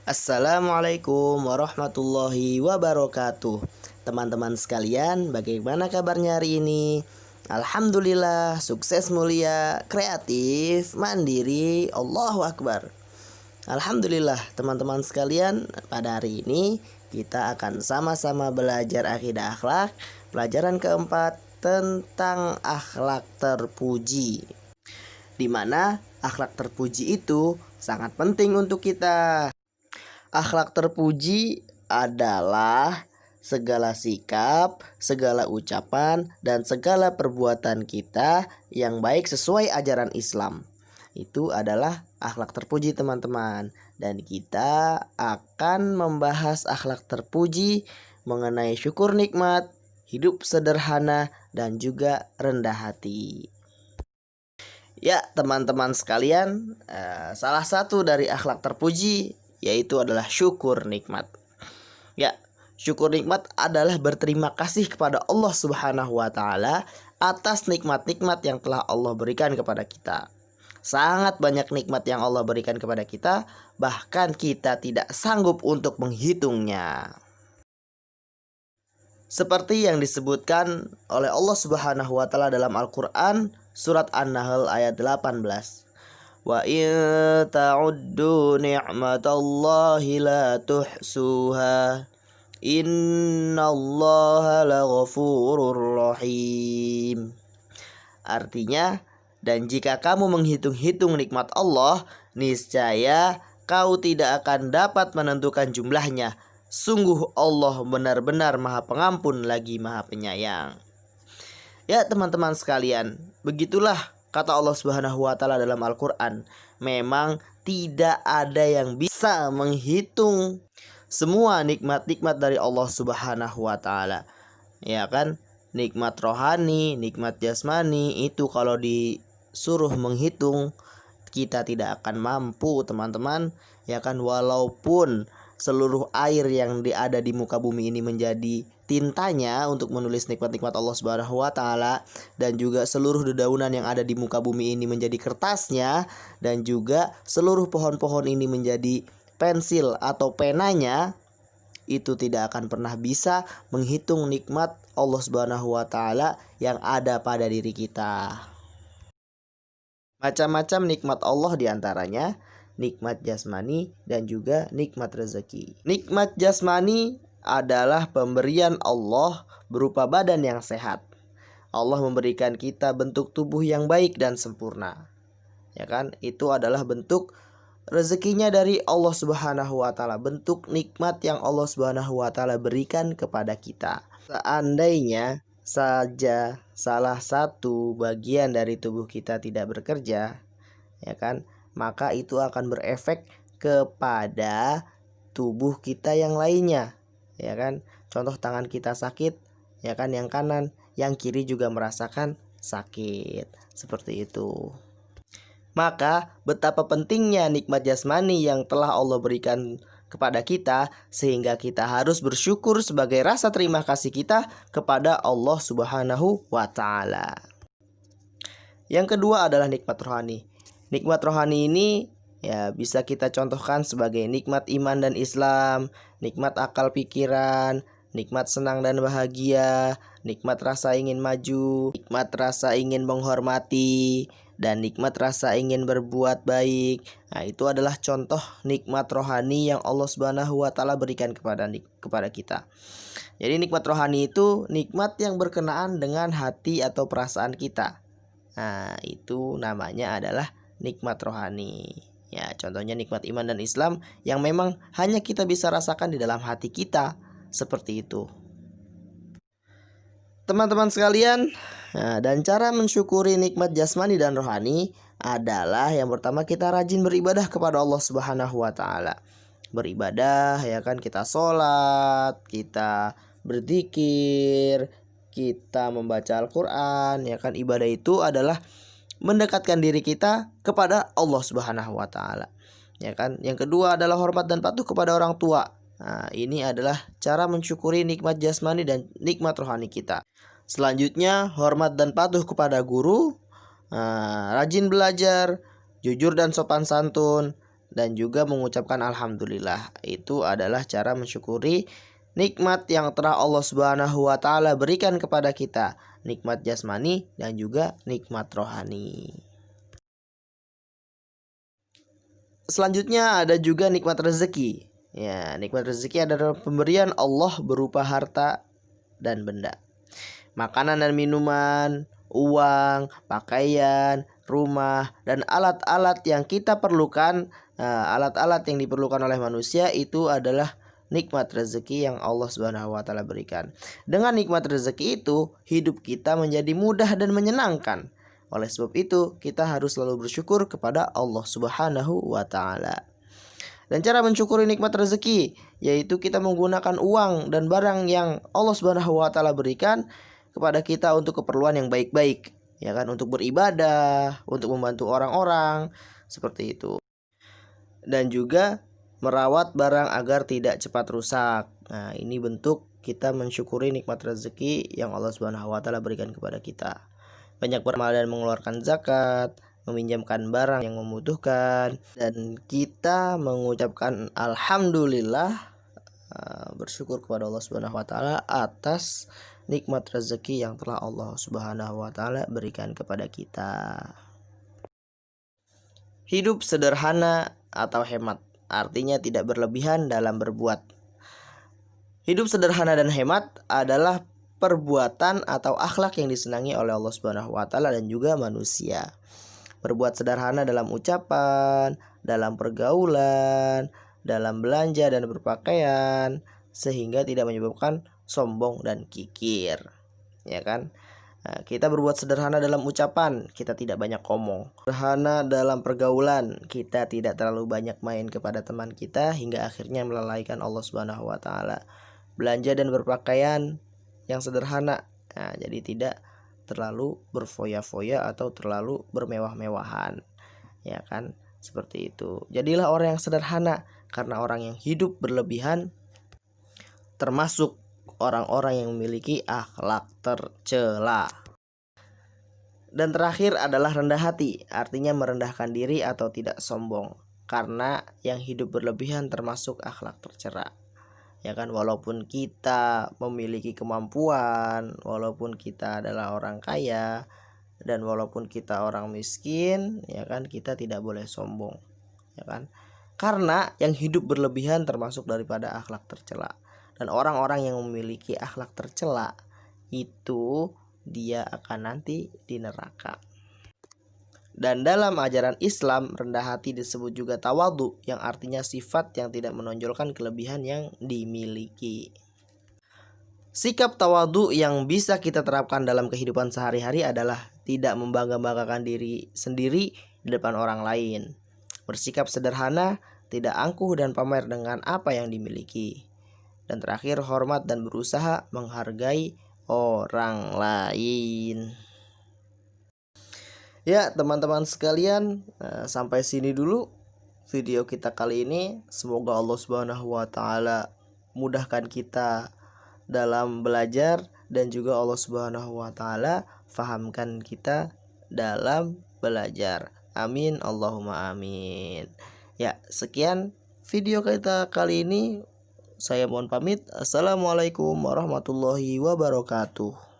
Assalamualaikum warahmatullahi wabarakatuh. Teman-teman sekalian, bagaimana kabarnya hari ini? Alhamdulillah, sukses, mulia, kreatif, mandiri, Allahu Akbar. Alhamdulillah, teman-teman sekalian, pada hari ini kita akan sama-sama belajar akidah akhlak, pelajaran keempat tentang akhlak terpuji, di mana akhlak terpuji itu sangat penting untuk kita. Akhlak terpuji adalah segala sikap, segala ucapan, dan segala perbuatan kita yang baik sesuai ajaran Islam. Itu adalah akhlak terpuji, teman-teman. Dan kita akan membahas akhlak terpuji mengenai syukur nikmat, hidup sederhana, dan juga rendah hati. Ya, teman-teman sekalian, salah satu dari akhlak terpuji yaitu adalah syukur nikmat. Ya, syukur nikmat adalah berterima kasih kepada Allah Subhanahu wa taala atas nikmat-nikmat yang telah Allah berikan kepada kita. Sangat banyak nikmat yang Allah berikan kepada kita, bahkan kita tidak sanggup untuk menghitungnya. Seperti yang disebutkan oleh Allah Subhanahu wa taala dalam Al-Qur'an surat An-Nahl ayat 18. Wa in ta'uddu ni'matallahi la tuhsuha innallaha laghafurur rahim. Artinya, dan jika kamu menghitung-hitung nikmat Allah, niscaya kau tidak akan dapat menentukan jumlahnya. Sungguh Allah benar-benar Maha Pengampun lagi Maha Penyayang. Ya, teman-teman sekalian, begitulah kata Allah Subhanahu wa taala dalam Al-Qur'an. Memang tidak ada yang bisa menghitung semua nikmat-nikmat dari Allah Subhanahu wa taala. Ya kan? Nikmat rohani, nikmat jasmani itu kalau disuruh menghitung kita tidak akan mampu, teman-teman. Ya kan, walaupun seluruh air yang ada di muka bumi ini menjadi tintanya untuk menulis nikmat-nikmat Allah Subhanahu wa taala, dan juga seluruh dedaunan yang ada di muka bumi ini menjadi kertasnya, dan juga seluruh pohon-pohon ini menjadi pensil atau penanya, itu tidak akan pernah bisa menghitung nikmat Allah Subhanahu wa taala yang ada pada diri kita. Macam-macam nikmat Allah diantaranya nikmat jasmani dan juga nikmat rezeki. Nikmat jasmani adalah pemberian Allah berupa badan yang sehat. Allah memberikan kita bentuk tubuh yang baik dan sempurna. Ya kan? Itu adalah bentuk rezekinya dari Allah Subhanahu wa taala, bentuk nikmat yang Allah Subhanahu wa taala berikan kepada kita. Seandainya saja salah satu bagian dari tubuh kita tidak bekerja, ya kan? Maka itu akan berefek kepada tubuh kita yang lainnya, ya kan? Contoh, tangan kita sakit, ya kan, yang kanan, yang kiri juga merasakan sakit. Seperti itu. Maka betapa pentingnya nikmat jasmani yang telah Allah berikan kepada kita, sehingga kita harus bersyukur sebagai rasa terima kasih kita kepada Allah Subhanahu wa taala. Yang kedua adalah nikmat rohani. Nikmat rohani ini ya bisa kita contohkan sebagai nikmat iman dan Islam, nikmat akal pikiran, nikmat senang dan bahagia, nikmat rasa ingin maju, nikmat rasa ingin menghormati, dan nikmat rasa ingin berbuat baik. Nah, itu adalah contoh nikmat rohani yang Allah Subhanahu wa taala berikan kepada kita. Jadi nikmat rohani itu nikmat yang berkenaan dengan hati atau perasaan kita. Nah, itu namanya adalah nikmat rohani. Ya, contohnya nikmat iman dan Islam yang memang hanya kita bisa rasakan di dalam hati kita. Seperti itu. Teman-teman sekalian, dan cara mensyukuri nikmat jasmani dan rohani adalah yang pertama, kita rajin beribadah kepada Allah Subhanahu wa taala. Beribadah, ya kan, kita sholat, kita berzikir, kita membaca Al-Qur'an, ya kan. Ibadah itu adalah mendekatkan diri kita kepada Allah Subhanahu wa taala. Ya kan? Yang kedua adalah hormat dan patuh kepada orang tua. Nah, ini adalah cara mensyukuri nikmat jasmani dan nikmat rohani kita. Selanjutnya, hormat dan patuh kepada guru, rajin belajar, jujur dan sopan santun, dan juga mengucapkan alhamdulillah. Itu adalah cara mensyukuri nikmat yang telah Allah Subhanahu wa taala berikan kepada kita, nikmat jasmani dan juga nikmat rohani. Selanjutnya ada juga nikmat rezeki. Ya, nikmat rezeki adalah pemberian Allah berupa harta dan benda. Makanan dan minuman, uang, pakaian, rumah, dan alat-alat yang kita perlukan, alat-alat yang diperlukan oleh manusia itu adalah nikmat rezeki yang Allah Subhanahu wa taala berikan. Dengan nikmat rezeki itu, hidup kita menjadi mudah dan menyenangkan. Oleh sebab itu, kita harus selalu bersyukur kepada Allah Subhanahu wa taala. Dan cara mensyukuri nikmat rezeki yaitu kita menggunakan uang dan barang yang Allah Subhanahu wa taala berikan kepada kita untuk keperluan yang baik-baik, ya kan, untuk beribadah, untuk membantu orang-orang, seperti itu. Dan juga merawat barang agar tidak cepat rusak. Nah, ini bentuk kita mensyukuri nikmat rezeki yang Allah Subhanahu wa taala berikan kepada kita. Banyak beramal dan mengeluarkan zakat, meminjamkan barang yang membutuhkan, dan kita mengucapkan alhamdulillah, bersyukur kepada Allah Subhanahu wa taala atas nikmat rezeki yang telah Allah Subhanahu wa taala berikan kepada kita. Hidup sederhana atau hemat, artinya tidak berlebihan dalam berbuat. Hidup sederhana dan hemat adalah perbuatan atau akhlak yang disenangi oleh Allah Subhanahu wa taala dan juga manusia. Berbuat sederhana dalam ucapan, dalam pergaulan, dalam belanja dan berpakaian, sehingga tidak menyebabkan sombong dan kikir, ya kan? Nah, kita berbuat sederhana dalam ucapan, kita tidak banyak ngomong. Sederhana dalam pergaulan, kita tidak terlalu banyak main kepada teman kita hingga akhirnya melalaikan Allah Subhanahu wa taala. Belanja dan berpakaian yang sederhana, nah, jadi tidak terlalu berfoya-foya atau terlalu bermewah-mewahan, ya kan? Seperti itu. Jadilah orang yang sederhana, karena orang yang hidup berlebihan termasuk orang-orang yang memiliki akhlak tercela. Dan terakhir adalah rendah hati, artinya merendahkan diri atau tidak sombong, karena yang hidup berlebihan termasuk akhlak tercela. Ya kan, walaupun kita memiliki kemampuan, walaupun kita adalah orang kaya, dan walaupun kita orang miskin, ya kan, kita tidak boleh sombong, ya kan? Karena yang hidup berlebihan termasuk daripada akhlak tercela. Dan orang-orang yang memiliki akhlak tercela itu dia akan nanti di neraka. Dan dalam ajaran Islam, rendah hati disebut juga tawadhu, yang artinya sifat yang tidak menonjolkan kelebihan yang dimiliki. Sikap tawadhu yang bisa kita terapkan dalam kehidupan sehari-hari adalah tidak membangga-banggakan diri sendiri di depan orang lain. Bersikap sederhana, tidak angkuh dan pamer dengan apa yang dimiliki. Dan terakhir, hormat dan berusaha menghargai orang lain. Ya teman-teman sekalian, sampai sini dulu video kita kali ini. Semoga Allah Subhanahu wa taala mudahkan kita dalam belajar, dan juga Allah Subhanahu wa taala fahamkan kita dalam belajar. Amin Allahumma amin. Ya, sekian video kita kali ini. Saya mohon pamit. Assalamualaikum warahmatullahi wabarakatuh.